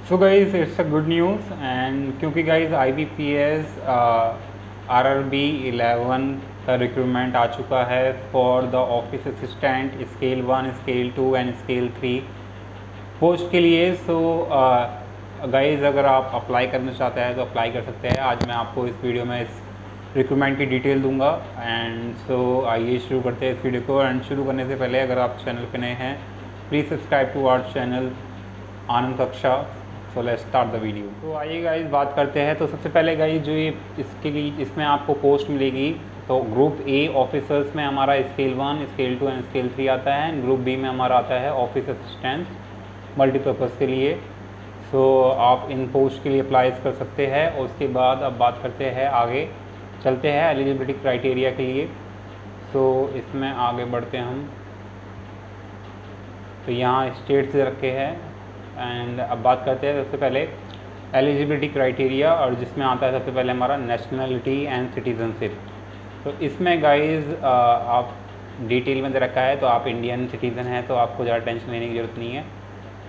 So guys it's a good news and क्योंकि guys IBPS RRB 11 का recruitment आ चुका है for the office assistant scale 1 scale 2 and scale 3 post के लिए। So guys अगर आप अप्लाई करना चाहते हैं तो अप्लाई कर सकते हैं। आज मैं आपको इस वीडियो में इस रिक्रूटमेंट की डिटेल दूंगा एंड सो आइए शुरू करते हैं इस वीडियो को। एंड शुरू करने से पहले अगर आप चैनल पे नए हैं please subscribe to our channel Anand Kaksha. So let's start the video. तो आइए गाइस बात करते हैं। तो सबसे पहले गाइस जो ये इसके लिए इसमें आपको पोस्ट मिलेगी तो ग्रुप ए ऑफिसर्स में हमारा स्केल 1 स्केल 2 एंड स्केल 3 आता है एंड ग्रुप बी में हमारा आता है ऑफिस असिस्टेंट मल्टीपर्पज़ के लिए। सो आप इन पोस्ट के लिए अप्लाई कर सकते हैं। और उसके बाद अब बात करते हैं, आगे चलते हैं एलिजिबिलिटी क्राइटेरिया के लिए। सो इसमें आगे बढ़ते हैं हम। तो यहाँ स्टेट्स रखे हैं एंड अब बात करते हैं सबसे पहले एलिजिबिलिटी क्राइटेरिया, और जिसमें आता है सबसे पहले हमारा नेशनलिटी एंड सिटीज़नशिप। तो इसमें गाइस आप डिटेल में दे रखा है, तो आप इंडियन सिटीज़न हैं तो आपको ज़्यादा टेंशन लेने की ज़रूरत नहीं है।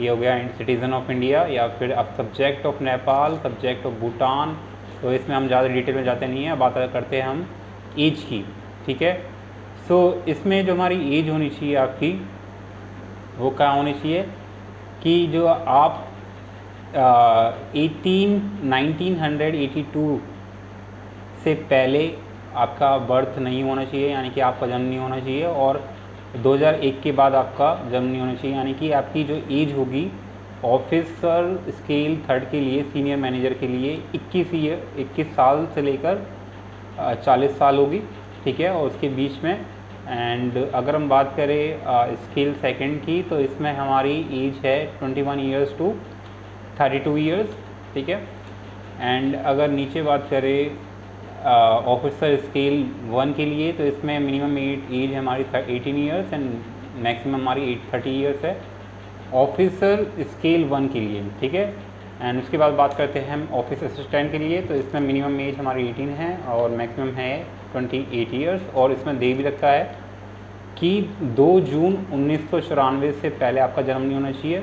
ये हो गया सिटीज़न ऑफ इंडिया, या फिर आप subject of Nepal, subject of Bhutan. तो इसमें हम ज़्यादा डिटेल में जाते नहीं हैं, बात करते हैं हम एज की। ठीक है, सो इसमें जो हमारी एज होनी चाहिए आपकी वो क्या होनी चाहिए कि जो आप 1982 से पहले आपका बर्थ नहीं होना चाहिए, यानी कि आपका जन्म नहीं होना चाहिए, और 2001 के बाद आपका जन्म नहीं होना चाहिए। यानी कि आपकी जो एज होगी ऑफिसर स्केल 3 के लिए, सीनियर मैनेजर के लिए 21 साल से लेकर 40 साल होगी। ठीक है, और उसके बीच में। एंड अगर हम बात करें स्केल 2 की, तो इसमें हमारी एज है 21 ईयर्स टू 32 ईयर्स। ठीक है, एंड अगर नीचे बात करें ऑफिसर स्केल 1 के लिए, तो इसमें मिनिमम एज हमारी 18 ईयर्स एंड मैक्सिमम हमारी 30 ईयर्स है ऑफिसर स्केल 1 के लिए। ठीक है, एंड उसके बाद बात करते हैं हम ऑफिस असिस्टेंट के लिए। तो इसमें मिनिमम एज हमारी 18 है और मैक्सिमम है 28 ईयर्स। और इसमें दे भी रखा है कि 2 जून 1994 से पहले आपका जन्म नहीं होना चाहिए।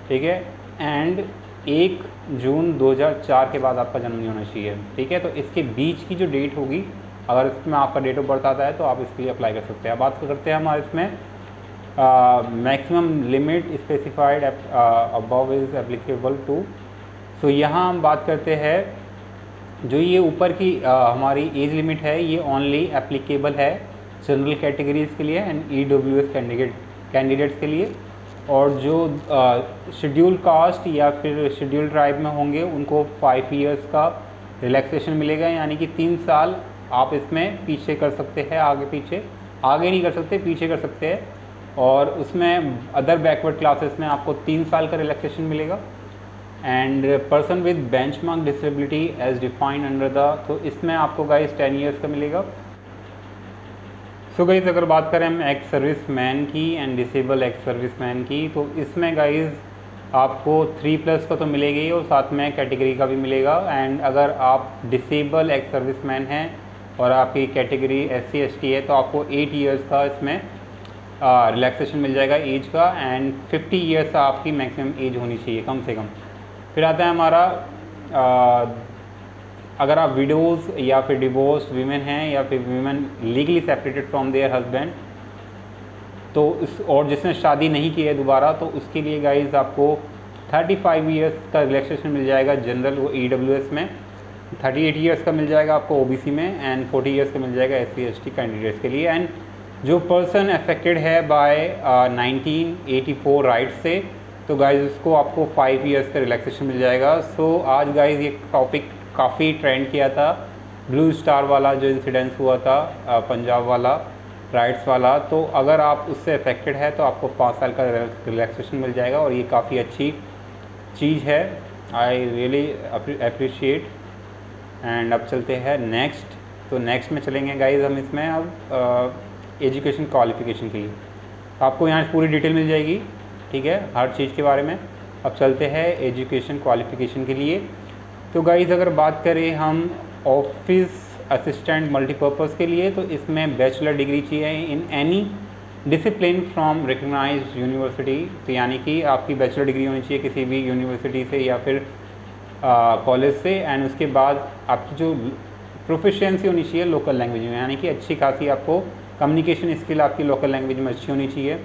ठीक है, एंड 1 जून 2004 के बाद आपका जन्म नहीं होना चाहिए। ठीक है, तो इसके बीच की जो डेट होगी, अगर इसमें आपका डेट ऑफ बर्थ आता है तो आप इसके लिए अप्लाई कर सकते हैं। अब बात करते हैं हमारे इसमें maximum limit specified above is applicable to. सो यहाँ हम बात करते हैं जो ये ऊपर की हमारी एज लिमिट है, ये ओनली एप्लीकेबल है जनरल कैटेगरीज़ के लिए एंड EWS कैंडिडेट्स के लिए। और जो शेड्यूल कास्ट या फिर शेड्यूल ट्राइब में होंगे उनको 5 इयर्स का रिलैक्सेशन मिलेगा, यानी कि 3 साल आप इसमें पीछे कर सकते हैं, आगे नहीं कर सकते, पीछे कर सकते हैं। और उसमें अदर बैकवर्ड क्लासेस में आपको 3 साल का रिलैक्सेशन मिलेगा। And person with benchmark disability as defined under the, तो इसमें आपको गाइस 10 इयर्स का मिलेगा। सो गाइस अगर बात करें हम एक्स सर्विस मैन की and disable ex service man की, तो इसमें गाइस आपको 3+ का तो मिलेगा ही और साथ में कैटेगरी का भी मिलेगा। एंड अगर आप डिसेबल एक्स सर्विस मैन हैं और आपकी कैटेगरी SC ST है तो आपको 8 इयर्स का इसमें रिलैक्सेशन मिल जाएगा एज का, एंड 50 इयर्स आपकी मैक्सिमम एज होनी चाहिए कम से कम। फिर आता है हमारा अगर आप विडोज़ या फिर डिवोर्स वीमेन हैं या फिर women legally separated from there husband, तो और जिसने शादी नहीं की है दोबारा, तो उसके लिए गाइज आपको 35 इयर्स का रिलैक्सेशन मिल जाएगा जनरल EWS में, 38 इयर्स का मिल जाएगा आपको OBC में, एंड 40 इयर्स का मिल जाएगा SC ST कैंडिडेट्स के लिए। एंड जो पर्सन अफेक्टेड है बाय 1984 राइट से, तो गाइज उसको आपको 5 इयर्स का रिलैक्सेशन मिल जाएगा। सो आज गाइज ये टॉपिक काफ़ी ट्रेंड किया था, ब्लू स्टार वाला जो इंसिडेंस हुआ था पंजाब वाला राइट्स वाला। तो अगर आप उससे अफेक्टेड है तो आपको 5 साल का रिलैक्सेशन मिल जाएगा और ये काफ़ी अच्छी चीज़ है, आई रियली अप्रिशिएट। एंड अब चलते हैं नेक्स्ट। तो नेक्स्ट में चलेंगे गाइज हम इसमें अब एजुकेशन क्वालिफ़िकेशन के लिए, तो आपको यहाँ पूरी डिटेल मिल जाएगी। ठीक है, हर चीज़ के बारे में। अब चलते हैं एजुकेशन क्वालिफ़िकेशन के लिए। तो गाइज़ अगर बात करें हम ऑफिस असिस्टेंट मल्टीपर्पज़ के लिए, तो इसमें बैचलर डिग्री चाहिए in any discipline from recognised university, तो यानी कि आपकी बैचलर डिग्री होनी चाहिए किसी भी यूनिवर्सिटी से या फिर कॉलेज से। एंड उसके बाद आपकी जो प्रोफिशिएंसी होनी चाहिए लोकल लैंग्वेज में, यानी कि अच्छी खासी आपको कम्युनिकेशन स्किल आपकी लोकल लैंग्वेज में अच्छी होनी चाहिए।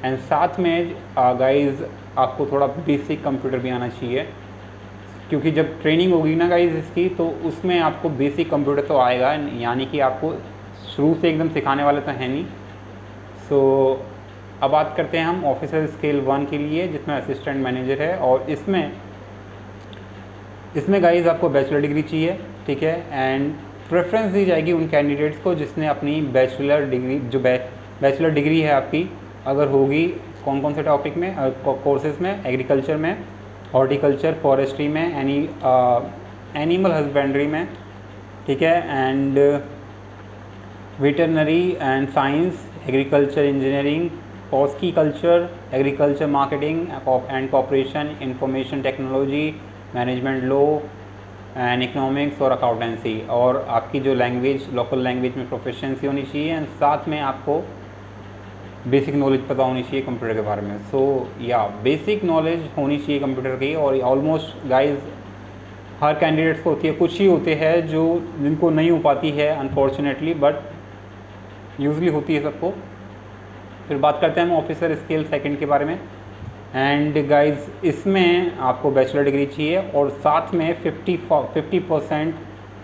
एंड साथ में गाइज़ आपको थोड़ा बेसिक कंप्यूटर भी आना चाहिए, क्योंकि जब ट्रेनिंग होगी ना गाइज़ इसकी, तो उसमें आपको बेसिक कंप्यूटर तो आएगा, यानी कि आपको शुरू से एकदम सिखाने वाले तो हैं नहीं। सो अब बात करते हैं हम ऑफिसर स्केल 1 के लिए, जिसमें असिस्टेंट मैनेजर है। और इसमें गाइज़ आपको बैचलर डिग्री चाहिए, ठीक है। एंड प्रेफरेंस दी जाएगी उन कैंडिडेट्स को जिसने अपनी बैचलर डिग्री, जो बैचलर डिग्री है आपकी अगर होगी कौन कौन से टॉपिक में, कोर्सेज में, एग्रीकल्चर में, हॉर्टिकल्चर, फॉरेस्ट्री में, एनिमल हस्बेंड्री में, ठीक है, and veterinary and science, agriculture engineering, pisciculture, agriculture marketing and cooperation, information technology, management law and economics और अकाउंटेंसी। और आपकी जो लैंग्वेज लोकल लैंग्वेज में प्रोफिशिएंसी होनी चाहिए, एंड साथ में आपको बेसिक नॉलेज पता होनी चाहिए कंप्यूटर के बारे में। सो या बेसिक नॉलेज होनी चाहिए कंप्यूटर की। और ऑलमोस्ट गाइज हर कैंडिडेट्स को होती है, कुछ ही होते हैं जो जिनको नहीं हो पाती है अनफॉर्चुनेटली, बट यूजली होती है सबको। फिर बात करते हैं हम ऑफिसर स्केल 2 के बारे में। एंड गाइज इसमें आपको बैचलर डिग्री चाहिए और साथ में 50%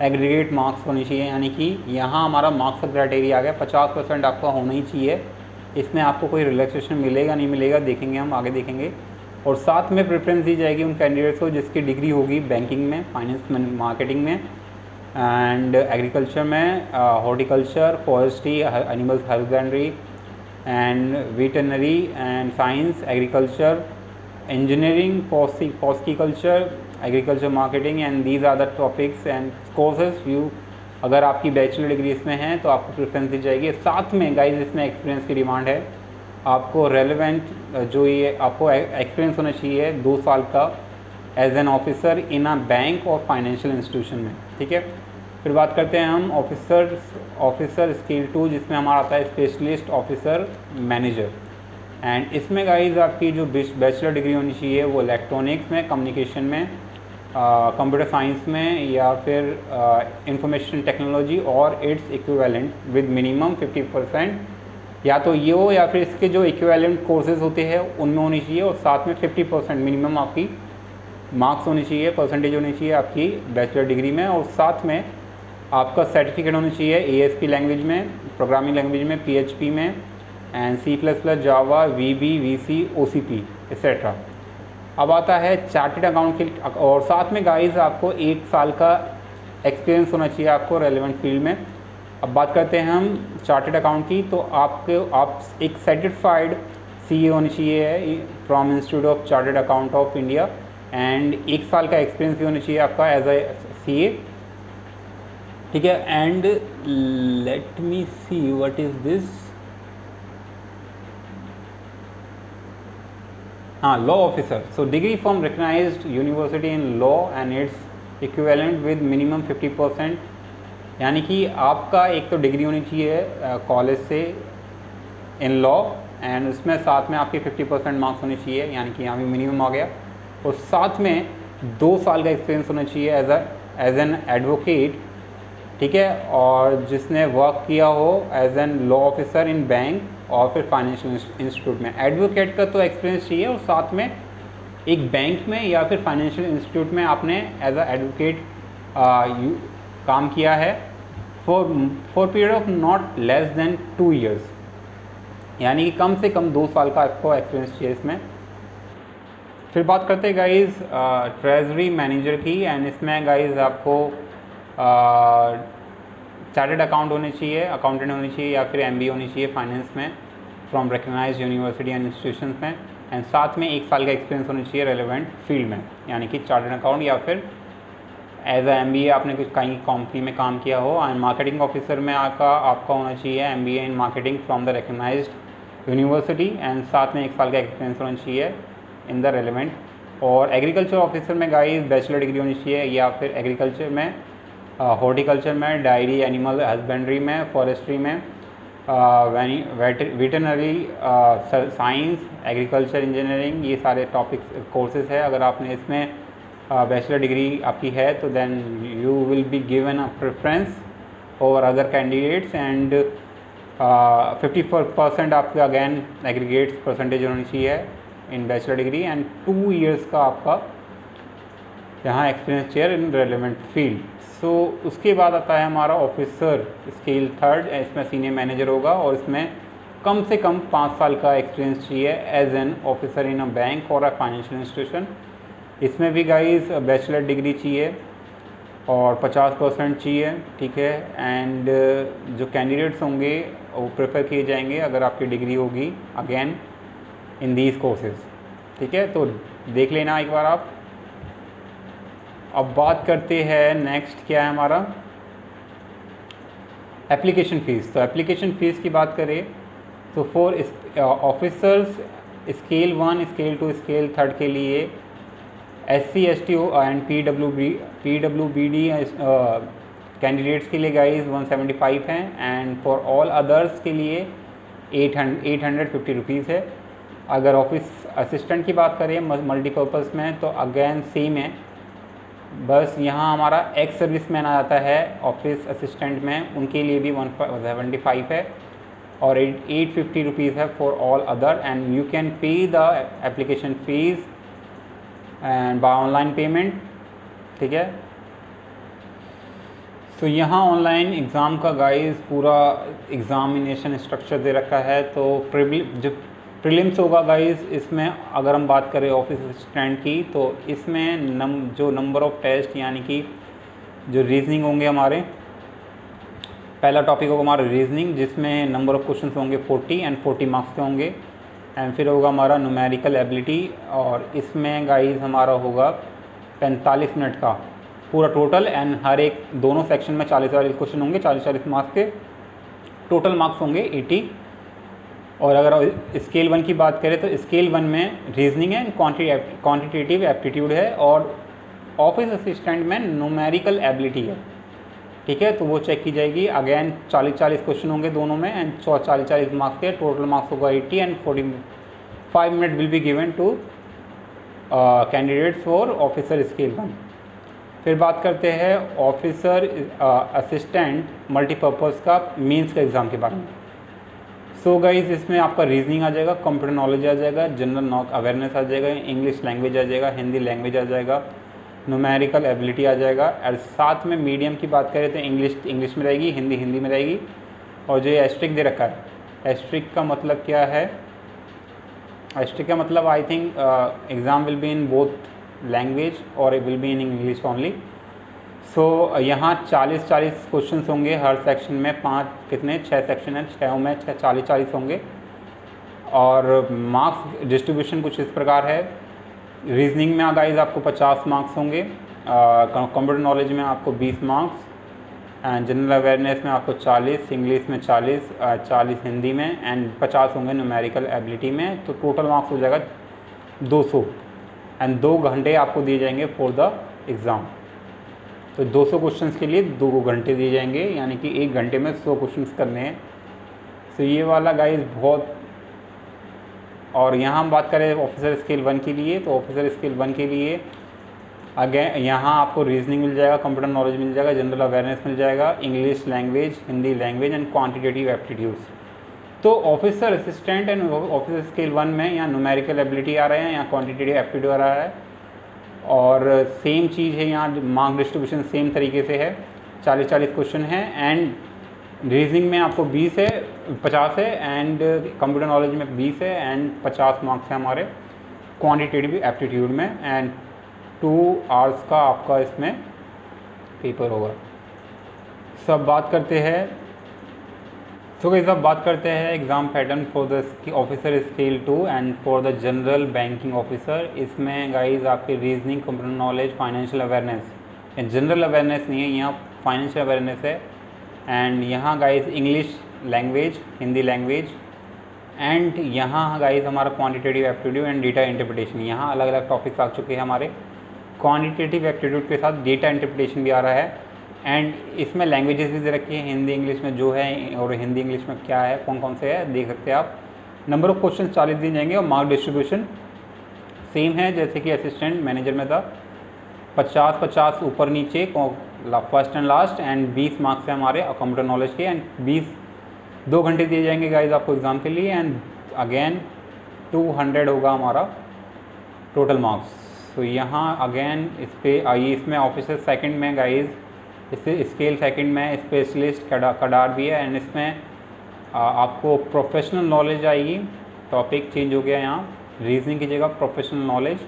एग्रीगेट मार्क्स होने चाहिए, यानी कि यहाँ हमारा मार्क्स का क्राइटेरिया आ गया, 50% आपका होना ही चाहिए। इसमें आपको कोई रिलैक्सेशन मिलेगा नहीं मिलेगा देखेंगे, हम आगे देखेंगे। और साथ में प्रेफरेंस दी जाएगी उन कैंडिडेट्स को जिसकी डिग्री होगी बैंकिंग में, फाइनेंस में, मार्केटिंग में, एंड एग्रीकल्चर में, horticulture, forestry, animals husbandry and veterinary and science, agriculture, engineering, pisciculture, agriculture marketing, and these are the topics and courses you. अगर आपकी बैचलर डिग्री इसमें है तो आपको प्रेफरेंस दी जाएगी। साथ में गाइज इसमें एक्सपीरियंस की डिमांड है, आपको रेलेवेंट जो ये आपको एक्सपीरियंस होना चाहिए 2 साल का as an officer in a bank और फाइनेंशियल इंस्टीट्यूशन में, ठीक है। फिर बात करते हैं हम ऑफिसर स्केल 2, जिसमें हमारा आता है स्पेशलिस्ट ऑफिसर मैनेजर। एंड इसमें गाइज आपकी जो बैचलर डिग्री होनी चाहिए वो इलेक्ट्रॉनिक्स में, कम्युनिकेशन में, कंप्यूटर साइंस में, या फिर इंफॉर्मेशन टेक्नोलॉजी और इट्स इक्विवेलेंट विद मिनिमम 50%, या तो ये हो या फिर इसके जो इक्विवेलेंट कोर्सेज होते हैं उनमें होनी चाहिए। और साथ में 50% मिनिमम आपकी मार्क्स होनी चाहिए, परसेंटेज होनी चाहिए आपकी बैचलर डिग्री में। और साथ में आपका सर्टिफिकेट होना चाहिए ASP लैंग्वेज में, प्रोग्रामिंग लैंग्वेज में, PHP में, and C++, Java, VB, VC, OCP etcetera. अब आता है चार्टेड अकाउंट के, और साथ में गाइज आपको 1 साल का एक्सपीरियंस होना चाहिए आपको रेलेवेंट फील्ड में। अब बात करते हैं हम चार्टेड अकाउंट की, तो आप एक सर्टिफाइड CA होनी चाहिए from institute of chartered account of India, and 1 साल का एक्सपीरियंस भी होना चाहिए आपका एज ए CA, ठीक है। And let me see what is this, हाँ, law officer. So degree from recognised university in law and its equivalent with minimum 50%, यानी कि आपका एक तो डिग्री होनी चाहिए कॉलेज से इन लॉ, एंड उसमें साथ में आपके 50% मार्क्स होने चाहिए, यानी कि यहाँ भी मिनिमम आ गया। और साथ में 2 साल का एक्सपीरियंस होना चाहिए एज एन एडवोकेट, ठीक है, और जिसने वर्क किया हो as an law officer in bank और फिर फाइनेंशियल इंस्टीट्यूट में। एडवोकेट का तो एक्सपीरियंस चाहिए, और साथ में एक बैंक में या फिर फाइनेंशियल इंस्टीट्यूट में आपने एज अ एडवोकेट काम किया है for period of not less than 2 years, यानी कि कम से कम 2 साल का आपको एक्सपीरियंस चाहिए इसमें। फिर बात करते हैं गाइज ट्रेजरी मैनेजर की, एंड इसमें गाइज आपको चार्टेड अकाउंट होने चाहिए, अकाउंटेंट होनी चाहिए, या फिर MBA होनी चाहिए फाइनेंस में from recognised university and institutions में, एंड साथ में 1 साल का एक्सपीरियंस होना चाहिए रेलेवेंट फील्ड में, यानी कि चार्टेड अकाउंट या फिर एज अ MBA आपने कुछ कहीं कंपनी में काम किया हो। एंड मार्केटिंग ऑफिसर में आपका होना चाहिए MBA in marketing from the recognised university, and साथ में 1 साल का एक्सपीरियंस होना चाहिए इन द रेलेवेंट। और एग्रीकल्चर ऑफिसर में गाइस बैचलर डिग्री होनी चाहिए, या फिर एग्रीकल्चर में, हॉर्टिकल्चर में, डायरी एनिमल हस्बेंड्री में, फॉरेस्ट्री में, वेटरनरी साइंस, एग्रीकल्चर इंजीनियरिंग, ये सारे टॉपिक्स कोर्सेज है। अगर आपने इसमें बैचलर डिग्री आपकी है तो then you will be given a preference over other candidates and 54% आपके अगेन एग्रीगेट्स परसेंटेज होनी चाहिए in bachelor degree and 2 years का आपका यहाँ एक्सपीरियंस चेयर इन रेलिवेंट फील्ड। सो उसके बाद आता है हमारा ऑफिसर स्केल 3rd, इसमें सीनियर मैनेजर होगा और इसमें कम से कम 5 साल का एक्सपीरियंस चाहिए as an officer in a bank और अ फाइनेंशियल इंस्टीट्यूशन। इसमें भी गाइस बैचलर डिग्री चाहिए और 50% चाहिए, ठीक है। एंड जो कैंडिडेट्स होंगे वो प्रेफर किए जाएंगे अगर आपकी डिग्री होगी अगेन इन दीज कोर्सेज, ठीक है। तो देख लेना एक बार आप। अब बात करते हैं नेक्स्ट क्या है हमारा एप्लीकेशन फ़ीस। तो एप्लीकेशन फ़ीस की बात करें तो for officers scale 1, scale 2, scale 3 के लिए SC, ST and PWBD candidates के लिए गाइस 175 हैं एंड फॉर ऑल अदर्स के लिए 850 रुपीज़ है। अगर ऑफिस असिस्टेंट की बात करें मल्टीपर्पज़ में तो अगेन सेम है, बस यहाँ हमारा एक्स सर्विस मैन आ जाता है ऑफिस असिस्टेंट में, उनके लिए भी 175 है और 850 रुपीज़ है for all other and you can pay the application fees and by online payment, ठीक है। तो यहाँ ऑनलाइन एग्ज़ाम का गाइस पूरा एग्ज़ामिनेशन स्ट्रक्चर दे रखा है। तो जो प्रीलिम्स होगा गाइस, इसमें अगर हम बात करें ऑफिस असिस्टेंट की तो इसमें जो नंबर ऑफ़ टेस्ट यानी कि जो रीजनिंग होंगे हमारे, पहला टॉपिक होगा हमारा रीजनिंग जिसमें नंबर ऑफ़ क्वेश्चन होंगे 40 एंड 40 मार्क्स के होंगे। एंड फिर होगा हमारा न्यूमेरिकल एबिलिटी और इसमें गाइस हमारा होगा 45 मिनट का पूरा टोटल एंड हर एक दोनों सेक्शन में 40-40 क्वेश्चन होंगे, 40-40 मार्क्स के टोटल मार्क्स होंगे 80। और अगर स्केल 1 की बात करें तो स्केल 1 में रीजनिंग है, क्वांटिटेटिव एप्टीट्यूड है और ऑफिस असिस्टेंट में न्यूमेरिकल एबिलिटी है, ठीक है। तो वो चेक की जाएगी। अगेन 40-40 क्वेश्चन होंगे दोनों में एंड 40-40 मार्क्स के टोटल मार्क्स होगा 80 and 45 minute will be given to candidates for officer scale 1। फिर बात करते हैं ऑफिसर असिस्टेंट मल्टीपर्पज़ का मेंस का एग्ज़ाम के बारे में। सो गाइस इसमें आपका रीजनिंग आ जाएगा, कंप्यूटर नॉलेज आ जाएगा, जनरल अवेयरनेस आ जाएगा, इंग्लिश लैंग्वेज आ जाएगा, हिंदी लैंग्वेज आ जाएगा, न्यूमेरिकल एबिलिटी आ जाएगा और साथ में मीडियम की बात करें तो इंग्लिश में रहेगी, हिंदी में रहेगी। और जो एस्ट्रिक दे रखा है, एस्ट्रिक का मतलब क्या है, एस्ट्रिक का मतलब I think exam will be in both language और will be in English only. So यहाँ 40-40 क्वेश्चन होंगे हर सेक्शन में, 6 सेक्शन है, 6 में 40-40 होंगे और मार्क्स डिस्ट्रीब्यूशन कुछ इस प्रकार है। रीजनिंग में गाइस आपको 50 मार्क्स होंगे, कंप्यूटर नॉलेज में आपको 20 मार्क्स एंड जनरल अवेयरनेस में आपको 40, इंग्लिश में 40 हिंदी में एंड 50 होंगे न्यूमेरिकल एबिलिटी में। तो टोटल मार्क्स हो जाएगा 200 एंड 2 घंटे आपको दिए जाएंगे फॉर द एग्ज़ाम। तो 200 क्वेश्चंस के लिए 2 घंटे दिए जाएंगे यानी कि 1 घंटे में 100 क्वेश्चंस करने हैं। तो ये वाला गाइस बहुत। और यहाँ हम बात करें ऑफिसर स्केल 1 के लिए, तो ऑफिसर स्केल 1 के लिए अगेन यहाँ आपको रीजनिंग मिल जाएगा, कंप्यूटर नॉलेज मिल जाएगा, जनरल अवेयरनेस मिल जाएगा, English language, Hindi language and quantitative aptitudes. तो officer assistant and officer scale 1 में यहाँ न्यूमेरिकल एबिलिटी आ रहे हैं, यहाँ क्वांटिटेटिव एप्टीट्यूड आ रहा है और सेम चीज़ है, यहाँ मार्क डिस्ट्रीब्यूशन सेम तरीके से है, 40-40 क्वेश्चन है एंड रीजनिंग में आपको 50 है एंड कंप्यूटर नॉलेज में 20 है एंड 50 मार्क्स है हमारे क्वांटिटेटिव एप्टीट्यूड में एंड 2 आवर्स का आपका इसमें पेपर होगा। सब बात करते हैं सब बात करते हैं exam pattern for the officer scale 2 and for the general banking officer. इसमें गाइज आपके reasoning, computer knowledge, financial awareness, general awareness नहीं है, यहाँ फाइनेंशियल अवेयरनेस है एंड यहाँ guys English language, Hindi language and यहाँ गाइज हमारा quantitative aptitude and data interpretation. यहाँ अलग अलग टॉपिक्स आ चुके हैं हमारे। क्वांटिटेटिव एप्टीट्यूड के साथ डेटा इंटरप्रिटेशन भी आ रहा है एंड इसमें लैंग्वेजेस भी दे रखी है, हिंदी इंग्लिश में जो है, और हिंदी इंग्लिश में क्या है, कौन कौन से है देख सकते हैं आप। नंबर ऑफ़ क्वेश्चन 40 दिए जाएंगे और मार्क डिस्ट्रीब्यूशन सेम है जैसे कि असिस्टेंट मैनेजर में था, 50-50 ऊपर नीचे first and last, and 20 marks है हमारे कंप्यूटर नॉलेज के, एंड 2 घंटे दिए जाएंगे गाइज आपको एग्ज़ाम के लिए, एंड अगेन 200 होगा हमारा टोटल मार्क्स। तो यहाँ अगेन इस पर आइए, इसमें ऑफिसर सेकंड में गाइज, इससे स्केल सेकंड में स्पेशलिस्ट कडार भी है, एंड इसमें आपको प्रोफेशनल नॉलेज आएगी, टॉपिक चेंज हो गया यहाँ, रीजनिंग की जगह professional knowledge,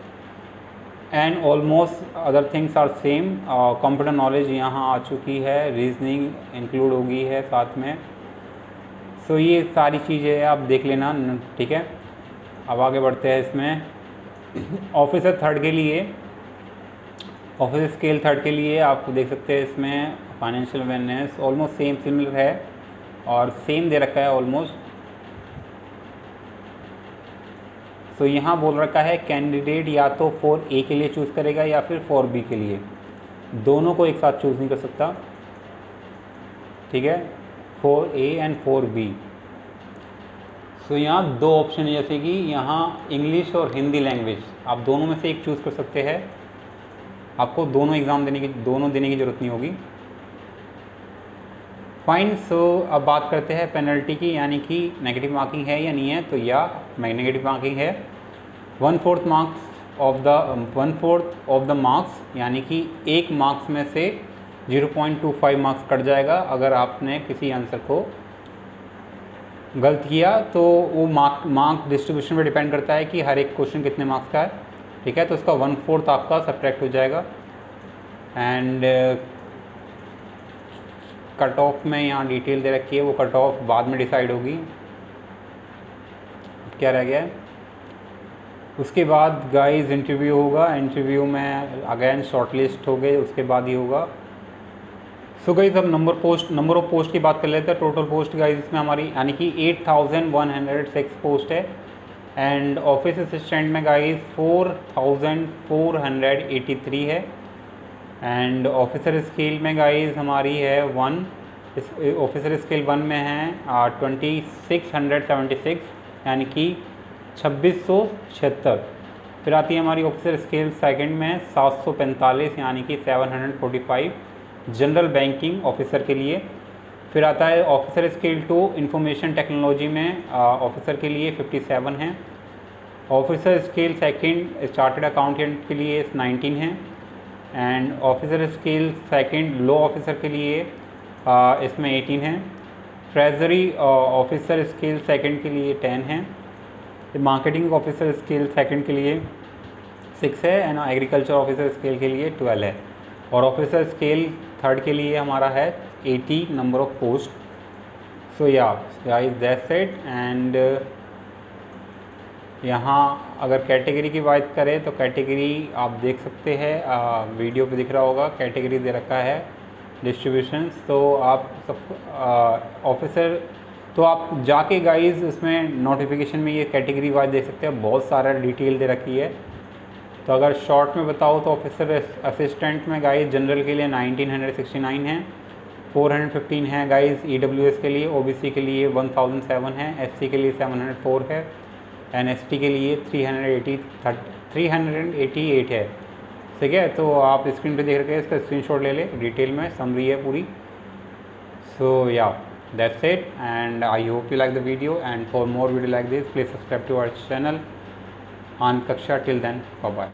and almost other things are same. Computer knowledge यहाँ आ चुकी है, रीजनिंग इंक्लूड होगी है साथ में। सो ये सारी चीज़ें आप देख लेना, ठीक है। अब आगे बढ़ते हैं इसमें। ऑफिसर थर्ड के लिए, ऑफिसर स्केल थर्ड के लिए आप देख सकते हैं इसमें financial awareness almost same similar है और सेम दे रखा है ऑलमोस्ट। तो यहाँ बोल रखा है कैंडिडेट या तो 4A के लिए चूज़ करेगा या फिर 4B के लिए, दोनों को एक साथ चूज़ नहीं कर सकता, ठीक है, 4A एंड 4B। तो यहाँ 2 ऑप्शन है, जैसे कि यहाँ इंग्लिश और हिंदी लैंग्वेज, आप दोनों में से एक चूज़ कर सकते हैं, आपको दोनों एग्ज़ाम देने की ज़रूरत नहीं होगी। फाइन। सो अब बात करते हैं पेनल्टी की, यानी कि नेगेटिव मार्किंग है या नहीं है, तो या नेगेटिव मार्किंग है। 1/4 ऑफ द मार्क्स, यानी कि 1 मार्क्स में से 0.25 मार्क्स कट जाएगा अगर आपने किसी आंसर को गलत किया, तो वो मार्क डिस्ट्रीब्यूशन पे डिपेंड करता है कि हर एक क्वेश्चन कितने मार्क्स का है, ठीक है। तो उसका 1/4 आपका सब्ट्रैक्ट हो जाएगा। एंड कट ऑफ में यहाँ डिटेल दे रखी है, वो कट ऑफ बाद में डिसाइड होगी। क्या रह गया है, उसके बाद गाइस इंटरव्यू होगा, इंटरव्यू में अगेन शॉर्टलिस्ट हो गए, उसके बाद ही होगा। सो गाइस अब नंबर ऑफ पोस्ट की बात कर लेते हैं। टोटल पोस्ट गाइस इसमें हमारी यानी कि 8106 पोस्ट है, एंड ऑफिस असिस्टेंट में गाइस 4483 है, एंड ऑफिसर स्केल में गाइस हमारी है 1, ऑफिसर स्केल 1 में है 2676, यानी कि 2676। फिर आती है हमारी ऑफिसर स्केल सेकंड में 745, यानी कि 745 जनरल बैंकिंग ऑफिसर के लिए। फिर आता है ऑफिसर स्केल 2 इंफॉर्मेशन टेक्नोलॉजी में ऑफिसर के लिए 57 है। Officer scale second chartered accountant के लिए 19 है, and officer scale second law officer के लिए इसमें 18 है। ट्रेजरी ऑफिसर स्केल सेकंड के लिए 10 है। मार्केटिंग ऑफिसर स्केल सेकंड के लिए 6 है, एंड एग्रीकल्चर ऑफिसर स्केल के लिए 12 है। और ऑफिसर स्केल थर्ड के लिए हमारा है 80 नंबर ऑफ पोस्ट। सो या गाइस दैट्स इट। एंड यहाँ अगर कैटेगरी की बात करें तो कैटेगरी आप देख सकते हैं, वीडियो पे दिख रहा होगा, कैटेगरी दे रखा है डिस्ट्रीब्यूशंस। तो आप सब ऑफिसर, तो आप जाके गाइस उसमें नोटिफिकेशन में ये कैटेगरी वाइज देख सकते हैं, बहुत सारा डिटेल दे रखी है। तो अगर शॉर्ट में बताओ तो ऑफिसर असिस्टेंट में गाइस जनरल के लिए 1969 है, 415 है गाइस EWS के लिए, OBC के लिए 1007 है, SC के लिए 704 है, NST के लिए 388 है, ठीक है। तो आप स्क्रीन पे देख रहे हैं, इसका स्क्रीनशॉट ले ले, डिटेल में समरी है पूरी। So yeah that's it, and I hope you like the video, and for more video like this please subscribe to our channel Anand Kaksha. Till then bye bye.